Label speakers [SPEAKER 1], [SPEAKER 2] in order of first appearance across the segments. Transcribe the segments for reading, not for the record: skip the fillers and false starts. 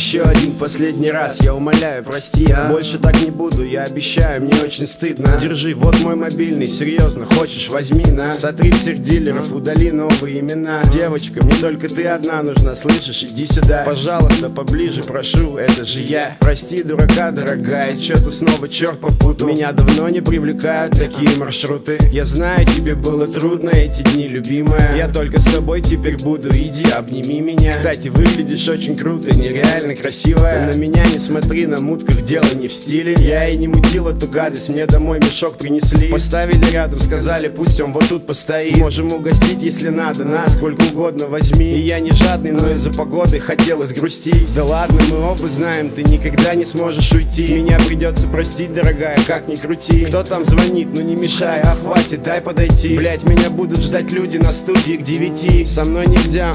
[SPEAKER 1] Еще один последний раз, я умоляю, прости, Больше так не буду, я обещаю, мне очень стыдно. Держи, вот мой мобильный, серьезно, хочешь, возьми, на. Сотри всех дилеров, удали новые имена. Девочка, мне только ты одна нужна, слышишь, иди сюда. Пожалуйста, поближе, прошу, это же я. Прости, дурака, дорогая, чё-то снова черт попутал. Меня давно не привлекают такие маршруты. Я знаю, тебе было трудно эти дни, любимая. Я только с тобой теперь буду, иди, обними меня. Кстати, выглядишь очень круто, нереально красивая. На меня не смотри, на мутках дело не в стиле. Я и не мутил эту гадость, мне домой мешок принесли. Поставили рядом, сказали, пусть он вот тут постоит. Можем угостить, если надо, на, сколько угодно возьми. И я не жадный, но из-за погоды хотелось грустить. Да ладно, мы оба знаем, ты никогда не сможешь уйти. Меня придется простить, дорогая, как ни крути. Кто там звонит, ну не мешай, а хватит, дай подойти. Блять, меня будут ждать люди на студии к 9. Со мной нельзя,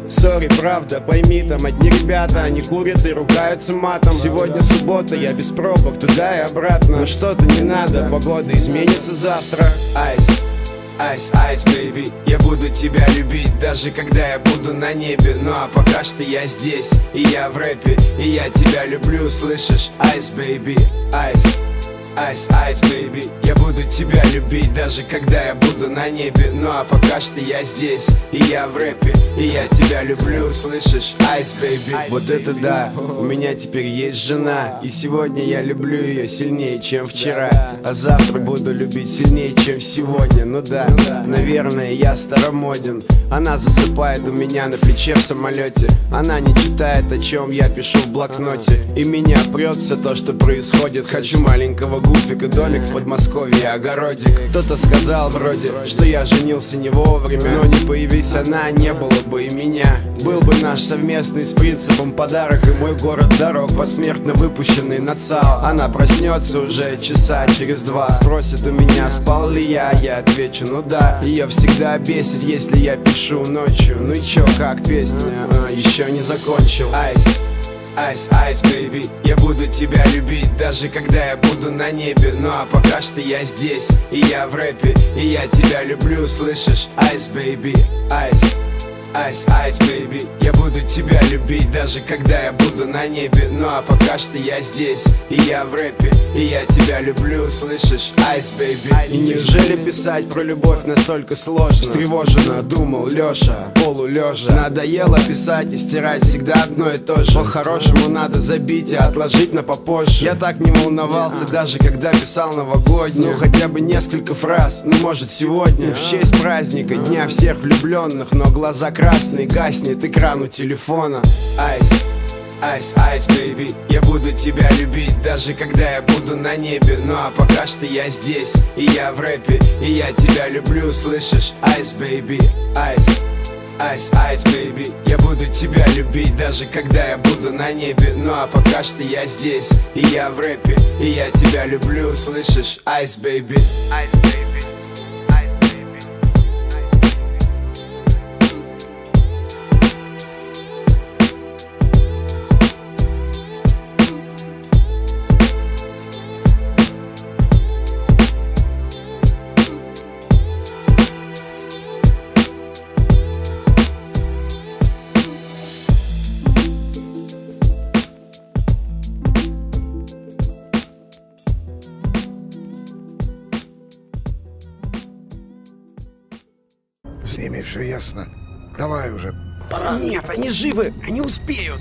[SPEAKER 1] сори, правда, пойми, там одни ребята, они курят и ругаются матом. Сегодня суббота, я без пробок, туда и обратно. Ну что-то не надо, погода изменится завтра. Айс, айс, айс, бэйби, я буду тебя любить, даже когда я буду на небе. Ну а пока что я здесь, и я в рэпе, и я тебя люблю, слышишь? Айс, бэйби, айс. Айс, айс, бэйби, я буду тебя любить, даже когда я буду на небе. Ну а пока что я здесь, и я в рэпе, и я тебя люблю, слышишь? Айс, бэйби. Вот это да, у меня теперь есть жена, и сегодня я люблю ее сильнее, чем вчера. А завтра буду любить сильнее, чем сегодня. Ну да, наверное, я старомоден. Она засыпает у меня на плече в самолете. Она не читает, о чем я пишу в блокноте. И меня прет все то, что происходит. Хочу маленького гуфика, домик в Подмосковье, огородик. Кто-то сказал вроде, что я женился не вовремя. Но не появись она, не было бы и меня. Был бы наш совместный с принципом подарок. И мой город дорог, посмертно выпущенный на ЦАО. Она проснется уже часа через 2. Спросит у меня, спал ли я отвечу, ну да. Ее всегда бесит, если я пишу ночью. Ну и чё, как песня, еще не закончил. Айс, айс, айс, бэйби, я буду тебя любить, даже когда я буду на небе. Ну а пока что я здесь, и я в рэпе, и я тебя люблю, слышишь? Айс, бэйби, айс. Айс, айс, бэйби, я буду тебя любить, даже когда я буду на небе. Ну а пока что я здесь, и я в рэпе, и я тебя люблю, слышишь? Айс, бэйби. И неужели писать про любовь настолько сложно? Встревоженно думал Лёша, полулежа. Надоело писать и стирать всегда одно и то же. По-хорошему надо забить и отложить на попозже. Я так не волновался, даже когда писал новогоднюю. Ну хотя бы несколько фраз, ну может сегодня в честь праздника, дня всех влюбленных. Но глаза красный, гаснет экран у телефона. Айс, айс, айс, бэйби, я буду тебя любить, даже когда я буду на небе. Ну а пока что я здесь, и я в рэпе, и я тебя люблю, слышишь? Айс, бэйби, айс. Айс, айс, бэйби, я буду тебя любить, даже когда я буду на небе. Ну а пока что я здесь, и я в рэпе, и я тебя люблю, слышишь? Айс, бэйби. Айс, бэйби.
[SPEAKER 2] С ними все ясно. Давай уже, пора.
[SPEAKER 1] Нет, они живы, они успеют.